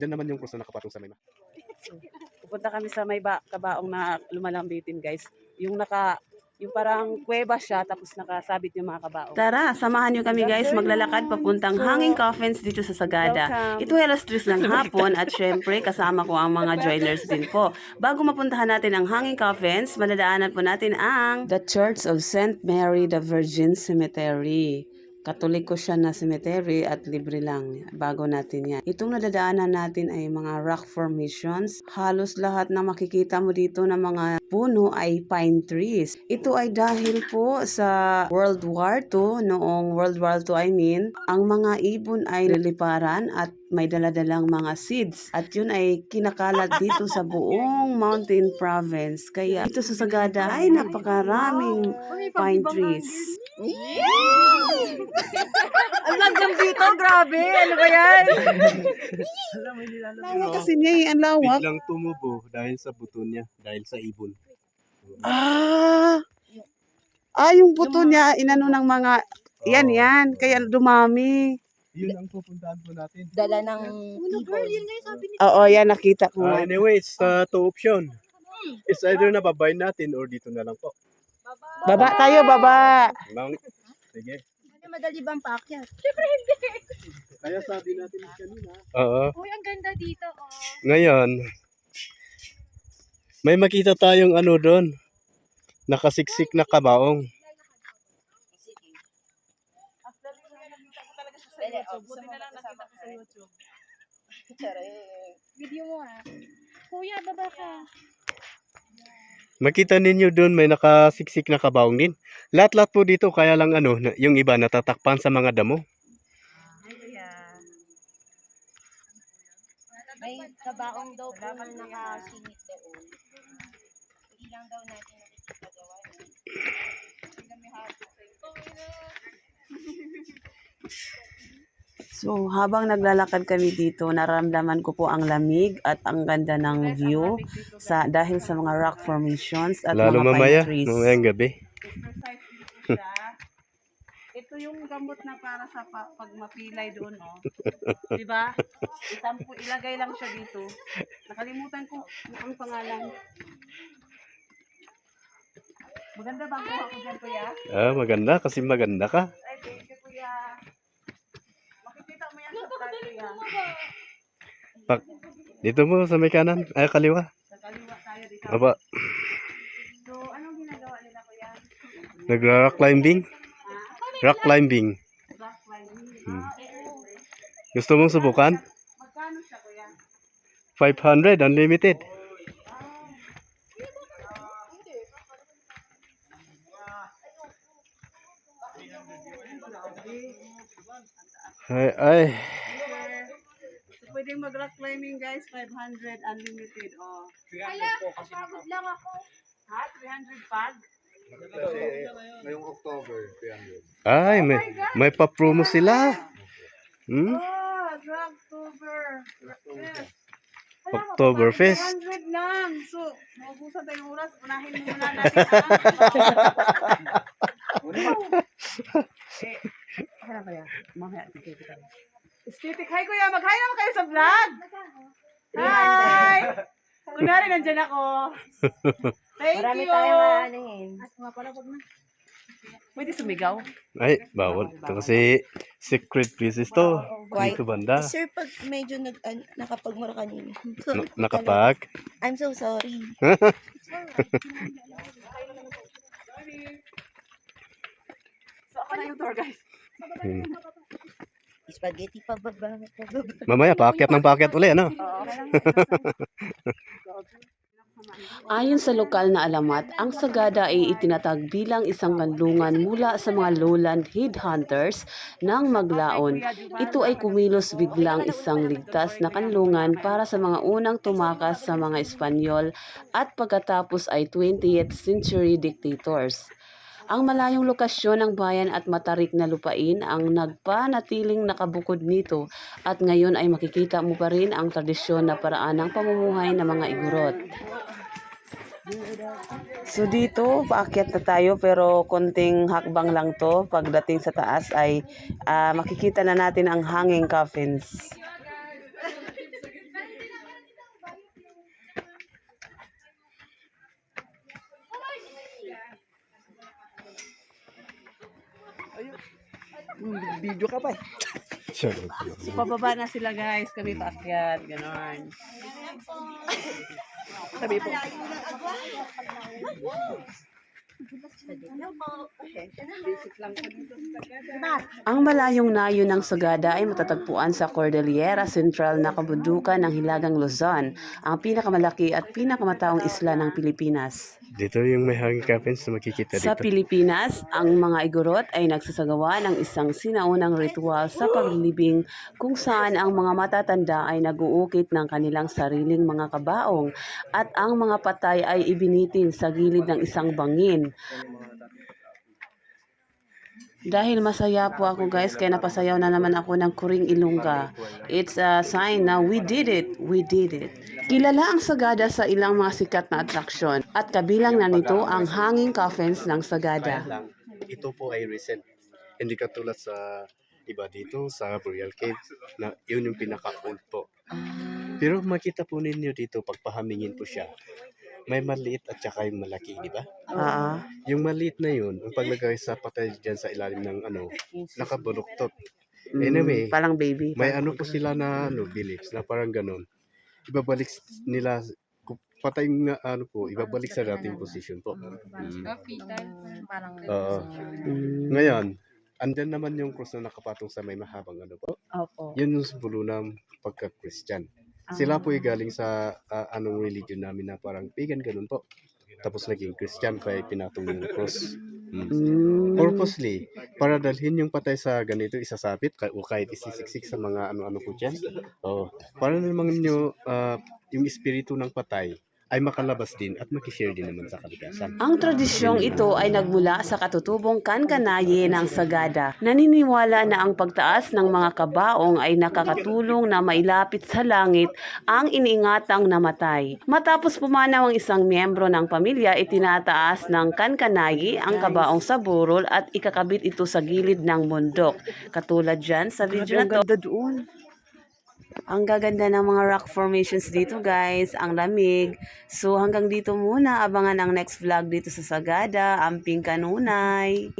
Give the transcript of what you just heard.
Diyan naman yung cross na nakapatong sa may Pupunta kami sa may kabaong na lumalambitin, guys. Yung parang kuweba siya, tapos nakasabit yung mga kabaong. Tara, samahan nyo kami, guys, maglalakad papuntang Hanging Coffins dito sa Sagada. Ito ay 3:00 ng hapon at syempre kasama ko ang mga joiners din po. Bago mapuntahan natin ang Hanging Coffins, madadaanan po natin ang The Church of St. Mary the Virgin Cemetery. Katoliko siya na cemetery at libre lang bago natin yan. Itong nadadaanan natin ay mga rock formations. Halos lahat na makikita mo dito na mga puno ay pine trees. Ito ay dahil po sa World War II, noong World War II ang mga ibon ay liliparan at may daladalang mga seeds. At yun ay kinakalat dito sa buong mountain province. Kaya ito sa Sagada ay napakaraming pine trees. Ang langgam dito, grabe. Ano ba yan? Lawak kasi niya eh, ang lawak. biglang tumubo dahil sa buto niya, dahil sa ibon. Yung buto niya, inano ng mga, yan, kaya dumami. Yun ang pupuntahan po natin. Dala ng ibon. Oo, yan, nakita ko. Anyway, it's two option. It's either nababay natin or dito na lang po. Baba tayo, baba. Sige. Madali bang paakyat? Kaya sabi natin kanina. Oo. Uy, ang ganda dito. Ngayon, may makita tayong ano doon. Nakasiksik na kabaong. Video mo Kuya, baba ka. Makita ninyo doon may nakasiksik na kabaong din. Lahat-lahat po dito kaya lang ano, yung iba natatakpan sa mga damo. May kabaong daw po na nakasingit doon. Hindi lang daw natin nakikita gawa. So, habang naglalakad kami dito, nararamdaman ko po ang lamig at ang ganda ng view dahil sa mga rock formations at Lalo mga mamaya, pine trees. mamayang gabi. Ito yung gamot na para sa pag mapilay doon, no? Diba? Ilagay lang siya dito. Nakalimutan ko ang pangalan. Maganda ba ang kuha ko dyan, kuya? Maganda kasi maganda ka. Ay, thank you, kuya. Makikita mo yan sa vlog, kuya. Dito mo sa may kanan, kaliwa. Sa kaliwa tayo dito. Aba, So, anong ginagawa nila, kuya? nagra-rock climbing. Rock climbing. Rock climbing. Gusto mong subukan? Magkano siya, kuya? 500, unlimited. Ay. So, pwedeng mag-rock climbing, guys. 500 unlimited. Oh. Kaya, pagod lang ako. Ha? 300 pag? Ngayong October, 300. Ay, may pa-promo sila. Oh, Drugtober. Yes. Oktoberfest. 100 lang. So, maubusan tayong oras. Unahin muna natin. Ano ba yan? Mamaya, tikitik ka. Estetik. Hi, kuya. Mag-hi naman kayo sa vlog. Hi! Kunwari, nandyan ako. Thank Marami you. tayong aanihin. Pwede sumigaw. Ay, bawal. Ito kasi secret places to. Dito banda. Sir, pag medyo nakapagmura kanina. Nakapag. I'm so sorry. So, ako na yung tour, guys. Spaghetti pababa. Mamaya, paakyat uli, ano? Ayon sa lokal na alamat, ang Sagada ay itinatag bilang isang kanlungan mula sa mga lowland headhunters ng Maglaon. Ito ay kumilos biglang isang ligtas na kanlungan para sa mga unang tumakas sa mga Espanyol at pagkatapos ay 20th century dictators. Ang malayong lokasyon ng bayan at matarik na lupain ang nagpanatiling nakabukod nito at ngayon ay makikita mo pa rin ang tradisyon na paraan ng pamumuhay ng mga Igorot. So dito, paakyat na tayo pero konting hakbang lang to. Pagdating sa taas ay makikita na natin ang Hanging Coffins. Video ka pa eh. Sorry. So, pababa na sila guys. Kami paakyat. Ganon. Sabi po. Ang malayong nayo ng Sagada ay matatagpuan sa Cordillera Central na kabundukan ng Hilagang Luzon, ang pinakamalaki at pinakamataong isla ng Pilipinas. Dito yung may hanging cabins na makikita Sa dito. Pilipinas, ang mga Igorot ay nagsasagawa ng isang sinaunang ritual sa paglilibing kung saan ang mga matatanda ay naguukit ng kanilang sariling mga kabaong at ang mga patay ay ibinitin sa gilid ng isang bangin. Dahil masaya po ako guys, kaya napasayaw na naman ako ng Kuring Ilongga. It's a sign na we did it, we did it. Kilala ang Sagada sa ilang mga sikat na atraksyon at kabilang na nito ang hanging coffins ng Sagada. Kaya lang, ito po ay recent. Hindi katulad sa iba dito, sa Burial Cave, na yun yung pinaka-old po. Pero makita po ninyo dito, pagpahamingin po siya, may maliit at saka yung malaki, di ba? Yung maliit na yun, ang paglagay sa patay dyan sa ilalim ng nakabuluktot. Anyway, Parang baby. may ano po sila na beliefs na parang ganun. Ibabalik nila, patay nga ibabalik sa dating position po. Parang Oo. Ngayon, andyan naman yung cross na nakapatong sa may mahabang po. Opo. Yun yung simbolo ng pagka-Christian. Sila po ay galing sa anong religion namin na parang pagan ganun po. Tapos naging Christian kaya pinatong yung cross. Purposely, para dalhin yung patay sa ganito, isasabit o kahit isisiksik sa mga ano-ano po dyan. Para naman nyo yung espiritu ng patay ay makalabas din at makishare din naman sa kalikasan. Ang tradisyong ito ay nagmula sa katutubong kankanaye ng Sagada. Naniniwala na ang pagtaas ng mga kabaong ay nakakatulong na mailapit sa langit ang iniingatang namatay. Matapos pumanaw ang isang miyembro ng pamilya, itinataas ng kankanaye ang kabaong sa burol at ikakabit ito sa gilid ng bundok. Katulad dyan sa video na to. Ang gaganda ng mga rock formations dito guys, ang lamig. So hanggang dito muna, abangan ang next vlog dito sa Sagada, Amping Kanunay.